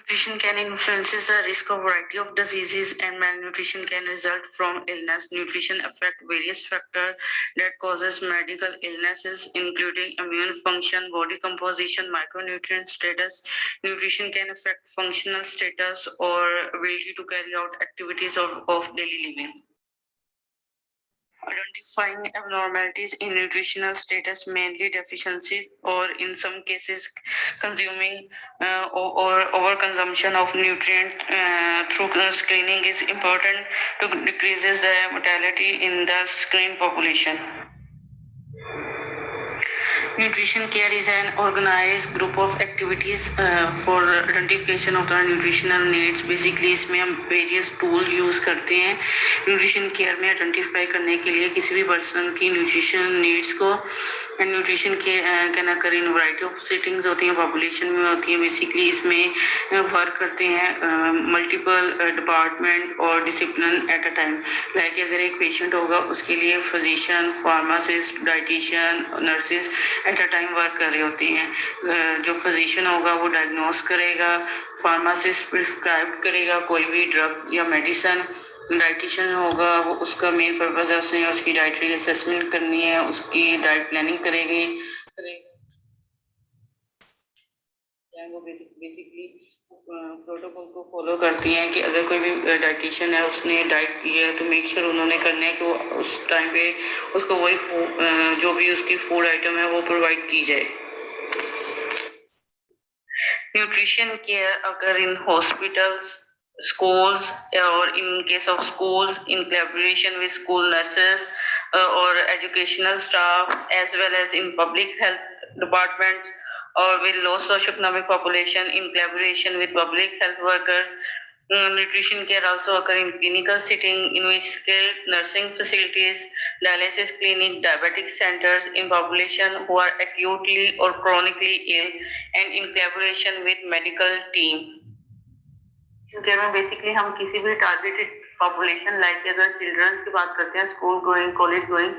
Nutrition can influences the risk of variety of diseases, and malnutrition can result from illness. Nutrition affect various factors that causes medical illnesses, including immune function, body composition, micronutrient status. Nutrition can affect functional status or ability to carry out activities of daily living. Identifying abnormalities in nutritional status, mainly deficiencies, or in some cases, consuming or overconsumption of nutrient through screening is important to decreases the mortality in the screen population. Nutrition care is an organized group of activities for identification of the nutritional needs. Basically इसमें हम various tool use करते हैं nutrition care में identify करने के लिए किसी भी पर्सन की न्यूट्रिशन नीड्स को. न्यूट्रिशन के can occur in variety of settings होती हैं, पॉपुलेशन में होती है. बेसिकली इसमें वर्क करते हैं मल्टीपल डिपार्टमेंट और discipline at a time. Like अगर एक पेशेंट होगा उसके लिए physician, pharmacist, dietitian, nurses at a time work कर रही होती हैं. जो फिजिशियन होगा वो डायग्नोस करेगा, फार्मासिस्ट प्रिस्क्राइब करेगा कोई भी ड्रग या मेडिसिन. डाइटिशियन होगा वो उसका मेन पर्पज है उसने उसकी डाइटरी असेसमेंट करनी है, उसकी डाइट प्लानिंग करेगी. वो बेसिकली प्रोटोकॉल को फॉलो करती हैं कि अगर कोई भी डाइटिशियन है उसने डाइट की है तो मेक श्योर उन्होंने करना है कि वो उस टाइम पे उसको वही जो भी उसकी फूड आइटम है वो प्रोवाइड की जाए. न्यूट्रिशन केयर अगर in hospitals, schools, or in case of schools in collaboration with school nurses or educational staff, as well as in public health departments or with low socioeconomic population in collaboration with public health workers. Nutrition care also occur in clinical setting in which skilled nursing facilities, dialysis clinic, diabetic centers in population who are acutely or chronically ill, and in collaboration with medical team. Care में basically हम किसी भी targeted population like अगर children's की बात करते हैं, school going, college going,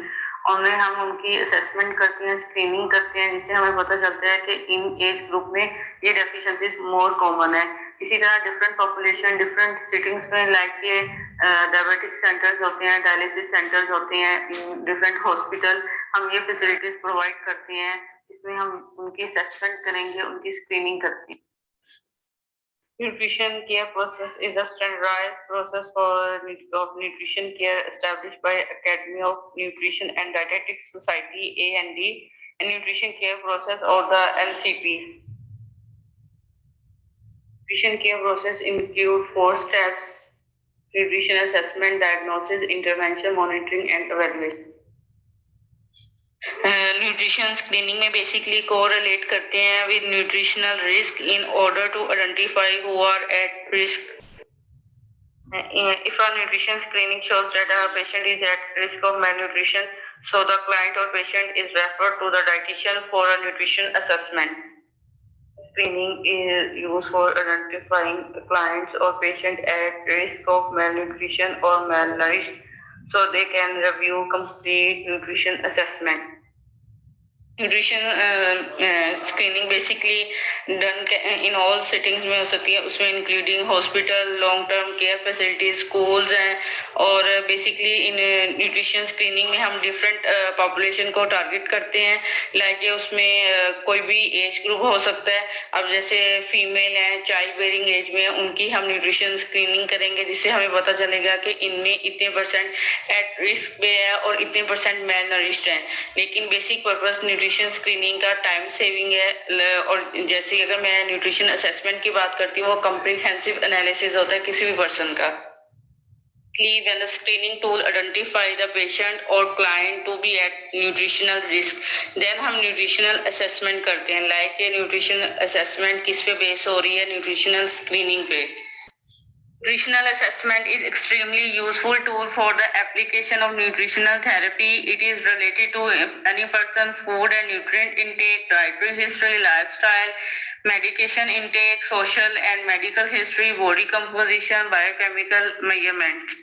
उनमें हम उनकी असेसमेंट करते हैं, स्क्रीनिंग करते हैं, जिससे हमें पता चलता है कि इन एज ग्रुप में ये डेफिशिएंसीज मोर कॉमन है. इसी तरह डिफरेंट पॉपुलेशन डिफरेंट सिटिंग्स में लाइक ये डायबिटिक सेंटर्स होते हैं, डायलिसिस सेंटर्स होते हैं, डिफरेंट हॉस्पिटल हम ये फैसिलिटीज प्रोवाइड करते हैं. इसमें हम उनकी असेसमेंट करेंगे, उनकी स्क्रीनिंग करते हैं. Nutrition care process is a standardized process of nutrition care established by Academy of Nutrition and Dietetics Society (A&D) and Nutrition Care Process or the NCP. Nutrition care process include 4 steps: nutrition assessment, diagnosis, intervention, monitoring, and evaluation. Nutrition screening में basically correlate करते हैं with nutritional risk in order to identify who are at risk. If a nutrition screening shows that a patient is at risk of malnutrition, so the client or patient is referred to the dietitian for a nutrition assessment. Screening is used for identifying clients or patient at risk of malnutrition or malnourished, so they can review complete nutrition assessment. Nutrition screening basically done in all settings में हो सकती है, उसमें including hospital, long term care facilities, schools हैं. और basically in nutrition screening में हम different population को टारगेट करते हैं. लाइक उसमें कोई भी एज ग्रुप हो सकता है. अब जैसे फीमेल हैं चाइल्ड बेयरिंग एज में, उनकी हम न्यूट्रिशन स्क्रीनिंग करेंगे जिससे हमें पता चलेगा कि इनमें इतने % एट रिस्क पे है और इतने % मैल नरिश्ड हैं. लेकिन बेसिक पर्पस न्यूट्रिशन स्क्रीनिंग का टाइम सेविंग है. और जैसे अगर मैं न्यूट्रिशन असेसमेंट की बात करती हूँ वो कम्प्रिहेंसिव एनालिसिस होता है किसी भी पर्सन का. When the screening tool identify the patient or client to be at nutritional risk, then हम nutritional assessment करते हैं. लाइक ये nutritional assessment किस पे बेस हो रही है? nutritional screening पे. Nutritional assessment is extremely useful tool for the application of nutritional therapy. It is related to any person food and nutrient intake, dietary history, lifestyle, medication intake, social and medical history, body composition, biochemical measurements.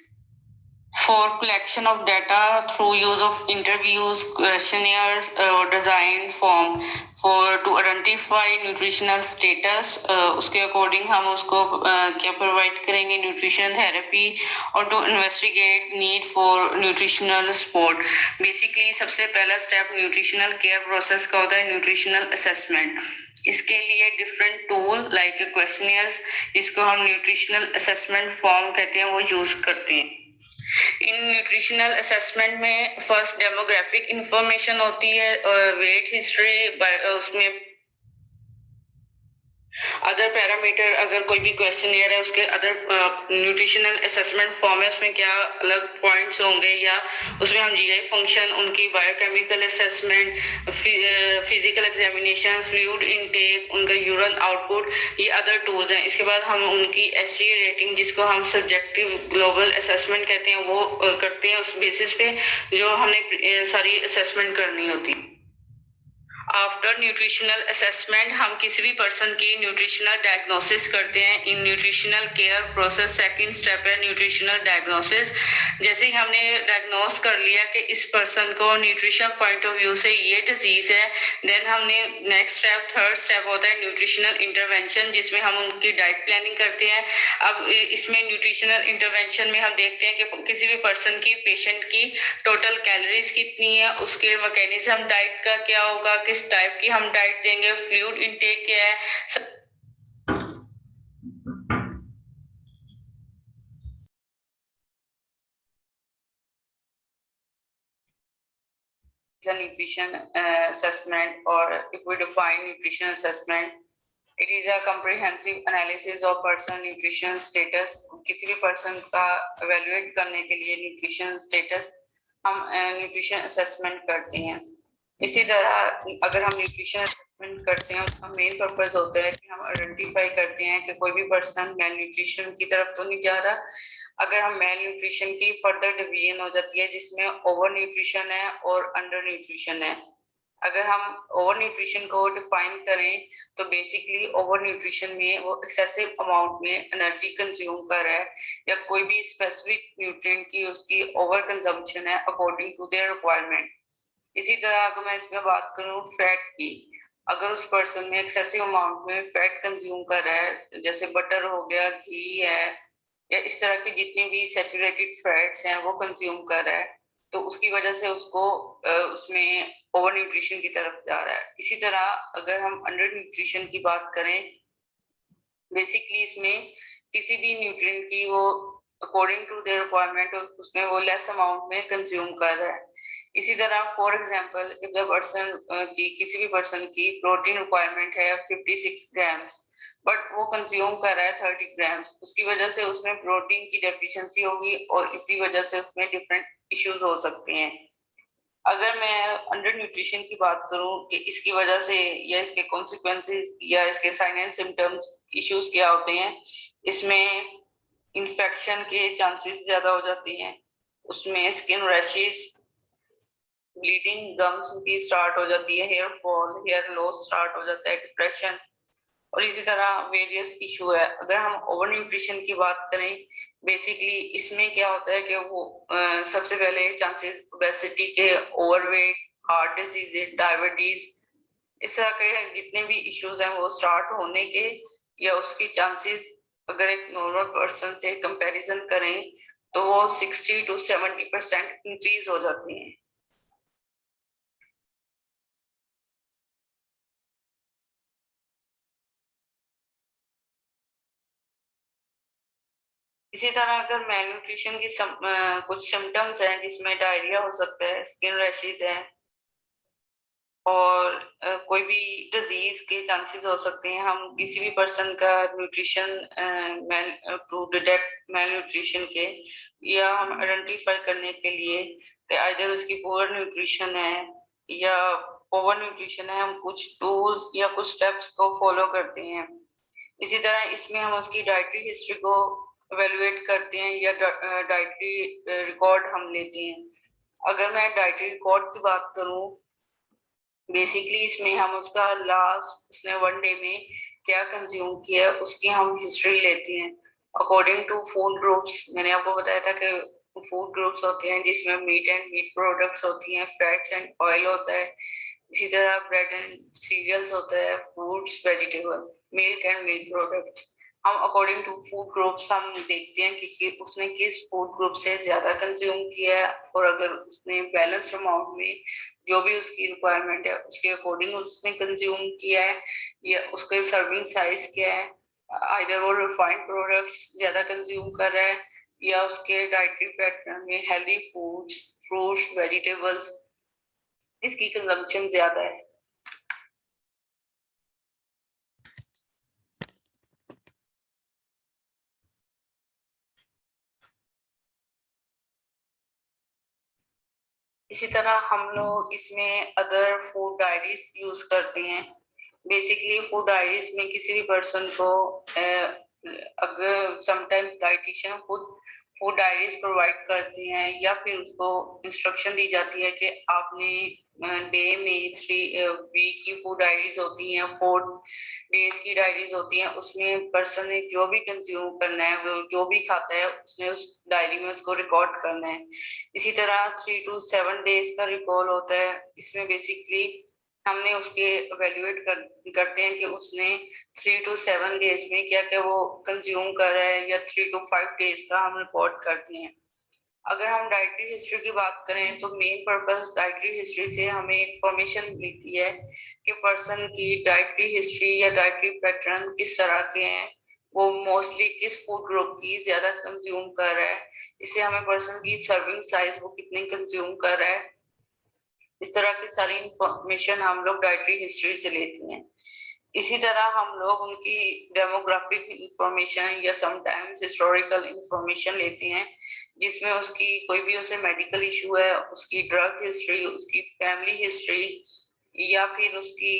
for collection of data through use of interviews, questionnaires, or design form for to identify nutritional status. उसके according हम उसको क्या provide करेंगे nutrition therapy और to investigate need for nutritional support. Basically सबसे पहला step nutritional care process का होता है nutritional assessment. इसके लिए डिफरेंट टूल लाइक क्वेश्चनियर्स, जिसको हम न्यूट्रिशनल असेसमेंट फॉर्म कहते हैं, वो यूज करते हैं. इन न्यूट्रिशनल असेसमेंट में फर्स्ट डेमोग्राफिक इंफॉर्मेशन होती है, वेट हिस्ट्री, उसमें अदर पैरामीटर, अगर कोई भी क्वेश्चनियर है उसके अदर न्यूट्रिशनल असेसमेंट फॉर्म है, उसमें क्या अलग पॉइंट्स होंगे, या उसमें हम जीआई फंक्शन, उनकी biochemical assessment, physical examination, fluid intake, उनका यूरिन आउटपुट, ये अदर टूल्स हैं. इसके बाद हम उनकी एचडी रेटिंग, जिसको हम सब्जेक्टिव ग्लोबल असेसमेंट कहते हैं, वो करते हैं उस बेसिस पे जो हमने सारी असेसमेंट करनी होती है. आफ्टर न्यूट्रिशनल असेसमेंट हम किसी भी पर्सन की न्यूट्रिशनल डायग्नोसिस करते हैं. In nutritional care process second step है न्यूट्रिशनल डायग्नोसिस. जैसे ही हमने डायग्नोस कर लिया कि इस पर्सन को न्यूट्रिशन पॉइंट ऑफ व्यू से ये डिजीज है, देन हमने नेक्स्ट स्टेप, थर्ड स्टेप होता है न्यूट्रिशनल इंटरवेंशन, जिसमें हम उनकी डाइट प्लानिंग करते हैं. अब इसमें न्यूट्रिशनल इंटरवेंशन में हम देखते हैं कि किसी भी पर्सन की, पेशेंट की टोटल कैलोरीज कितनी है, उसके मैकेनिज्म डाइट का क्या होगा, किस टाइप की हम डाइट देंगे, फ्लूइड इनटेक क्या है. Nutrition assessment, or if we define nutrition assessment, it is a comprehensive analysis of person nutrition status. किसी भी person का evaluate करने के लिए nutrition status हम nutrition assessment करते हैं. इसी तरह अगर हम न्यूट्रिशन असेसमेंट करते हैं, उसका मेन पर्पस होता है कि हम आइडेंटिफाई करते हैं कि कोई भी पर्सन मेल न्यूट्रिशन की तरफ तो नहीं जा रहा. अगर हम मेल न्यूट्रिशन की फर्दर डिवीजन हो जाती है, जिसमें ओवर न्यूट्रिशन है और अंडर न्यूट्रिशन है. अगर हम ओवर न्यूट्रिशन को डिफाइन करें तो बेसिकली ओवर न्यूट्रिशन में वो एक्सेसिव अमाउंट में एनर्जी कंज्यूम कर रहा है, या कोई भी स्पेसिफिक न्यूट्रिएंट की उसकी ओवर कंजम्पशन है अकॉर्डिंग टू देयर रिक्वायरमेंट. इसी तरह अगर मैं इसमें बात करूं फैट की, अगर उस पर्सन में एक्सेसिव अमाउंट में फैट कंज्यूम कर रहा है, जैसे बटर हो गया, घी है, या इस तरह की जितनी भी सैचुरेटेड फैट्स हैं वो कंज्यूम कर रहा है, तो उसकी वजह से उसको उसमें ओवर न्यूट्रिशन की तरफ जा रहा है. इसी तरह अगर हम अंडर न्यूट्रिशन की बात करें, बेसिकली इसमें किसी भी न्यूट्रिएंट की वो अकॉर्डिंग टू देयर रिक्वायरमेंट उसमें वो लेस अमाउंट में कंज्यूम कर रहा है. इसी तरह for example if the person की, किसी भी पर्सन की प्रोटीन रिक्वायरमेंट है 56 ग्राम्स, बट वो कंज्यूम कर रहा है 30 ग्राम्स, उसकी वजह से उसमें प्रोटीन की डेफिशिएंसी होगी और इसी वजह से उसमें डिफरेंट इश्यूज हो सकते हैं. अगर मैं अंडर न्यूट्रिशन की बात करूं कि इसकी वजह से या इसके कॉन्सिक्वेंसेस या इसके साइन एंड सिम्टम्स इश्यूज क्या होते हैं, इसमें इन्फेक्शन के चांसेस ज्यादा हो जाते हैं, उसमें स्किन रैशेस, ब्लीडिंग गम्स की स्टार्ट हो जाती है, hair fall, hair loss start हो जाता है, डिप्रेशन, और इसी तरह वेरियस इशू है. अगर हम ओवर न्यूट्रिशन की बात करें, बेसिकली इसमें क्या होता है कि वो सबसे पहले चांसेस ओबेसिटी के, ओवरवेट, हार्ट डिजीज, डायबिटीज, इस तरह के जितने भी इश्यूज हैं वो स्टार्ट होने के या उसके चांसेस अगर एक नॉर्मल पर्सन से कंपैरिजन करें तो वो 60 to 70% इंक्रीज हो जाते हैं. इसी तरह अगर मेल न्यूट्रिशन की कुछ सिम्टम्स हैं जिसमें डायरिया हो सकता है, स्किन रैशेज है, और कोई भी डिजीज के चांसेस हो सकते हैं. हम किसी भी पर्सन का nutrition to detect malnutrition के, या हम आइडेंटिफाई करने के लिए कि आइदर उसकी पुअर न्यूट्रिशन है या ओवर न्यूट्रिशन है, हम कुछ टूल्स या कुछ स्टेप्स को फॉलो करते हैं. इसी तरह इसमें हम उसकी डाइटरी हिस्ट्री को एवेलुएट करते हैं या डाइटरी रिकॉर्ड हम लेते हैं. अगर मैं डाइटरी रिकॉर्ड की बात करूं, बेसिकली इसमें हम उसका लास्ट उसने वन डे में क्या कंज्यूम किया उसकी हम हिस्ट्री लेते हैं अकॉर्डिंग टू फूड ग्रुप्स. मैंने आपको बताया था कि फूड ग्रुप्स होते हैं जिसमें मीट एंड मीट प्रोडक्ट्स होती हैं, फैट्स एंड ऑयल होता है, इसी तरह ब्रेड एंड सीरियल्स होता है, fruits, vegetable, milk and milk products. हम अकॉर्डिंग टू फूड ग्रुप्स हम देखते हैं कि उसने किस फूड ग्रुप से ज्यादा कंज्यूम किया है, और अगर उसने बैलेंस अमाउंट में जो भी उसकी रिक्वायरमेंट है उसके अकॉर्डिंग उसने कंज्यूम किया है, या उसके सर्विंग साइज क्या है, आइदर वो रिफाइंड प्रोडक्ट्स ज्यादा कंज्यूम कर रहा है या उसके डाइटरी पैटर्न में हेल्दी फूड्स, फ्रूट्स, वेजिटेबल्स इसकी कंजम्पशन ज्यादा है। इसी तरह हम लोग इसमें अदर फूड डायरीज यूज करते हैं। बेसिकली फूड डायरीज में किसी भी पर्सन को अगर समटाइम्स डाइटिशियन खुद फूड डायरीज प्रोवाइड करते हैं या फिर उसको इंस्ट्रक्शन दी जाती है कि आपने डे में 3 वीक की फूड डायरीज होती हैं, 4 डेज की डायरीज होती हैं, उसमें पर्सन ने जो भी कंज्यूम करना है, वो जो भी खाता है उसने उस डायरी में उसको रिकॉर्ड करना है। इसी तरह 3 to 7 डेज का रिकॉल होता है। इसमें बेसिकली हमने उसके एवेल्युएट करते हैं कि उसने 3 to 7 डेज में क्या क्या वो कंज्यूम कर रहा है, या 3 to 5 डेज का हम रिपोर्ट करते हैं। अगर हम डाइटरी हिस्ट्री की बात करें तो मेन पर्पस डाइटरी हिस्ट्री से हमें इंफॉर्मेशन मिलती है कि पर्सन की डाइटरी हिस्ट्री या डाइटरी पैटर्न किस तरह के हैं, वो मोस्टली किस फूड ग्रुप की ज्यादा कंज्यूम कर रहा है, इससे हमें पर्सन की सर्विंग साइज वो कितनी कंज्यूम कर रहा है, इस तरह की सारी इंफॉर्मेशन हम लोग डाइटरी हिस्ट्री से लेते हैं। इसी तरह हम लोग उनकी डेमोग्राफिक इंफॉर्मेशन या समटाइम्स हिस्टोरिकल इंफॉर्मेशन लेते हैं, जिसमें उसकी कोई भी उसे मेडिकल इशू है, उसकी ड्रग हिस्ट्री, उसकी फैमिली हिस्ट्री, या फिर उसकी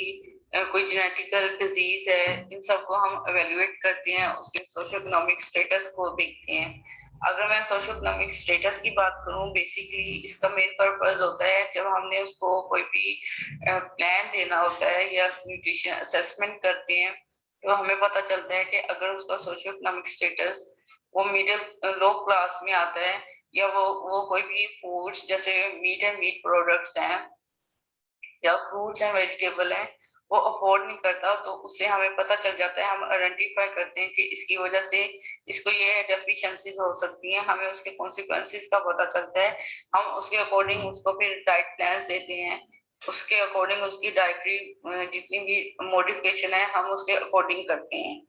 कोई जेनेटिकल डिजीज है, इन सबको हम एवेल्युएट करते हैं, उसके सोशो इकोनॉमिक स्टेटस को देखते हैं। अगर मैं सोशो इकोनॉमिक स्टेटस की बात करूं, बेसिकली इसका मेन पर्पस होता है जब हमने उसको कोई भी प्लान देना होता है या न्यूट्रिशन असेसमेंट करते हैं, तो हमें पता चलता है कि अगर उसका सोशियो इकोनॉमिक स्टेटस वो मिडिल लो क्लास में आता है, या वो कोई भी फूड्स जैसे मीट एंड मीट प्रोडक्ट्स हैं या फ्रूट्स एंड वेजिटेबल हैं वो अफोर्ड नहीं करता, तो उससे हमें पता चल जाता है, हम आइडेंटिफाई करते हैं कि इसकी वजह से इसको ये डेफिशिएंसीज हो सकती हैं, हमें उसके कॉन्सिक्वेंसेस का पता चलता है, हम उसके अकॉर्डिंग उसको फिर डाइट प्लान देते हैं, उसके अकॉर्डिंग उसकी डाइटरी जितनी भी मॉडिफिकेशन है हम उसके अकॉर्डिंग करते हैं।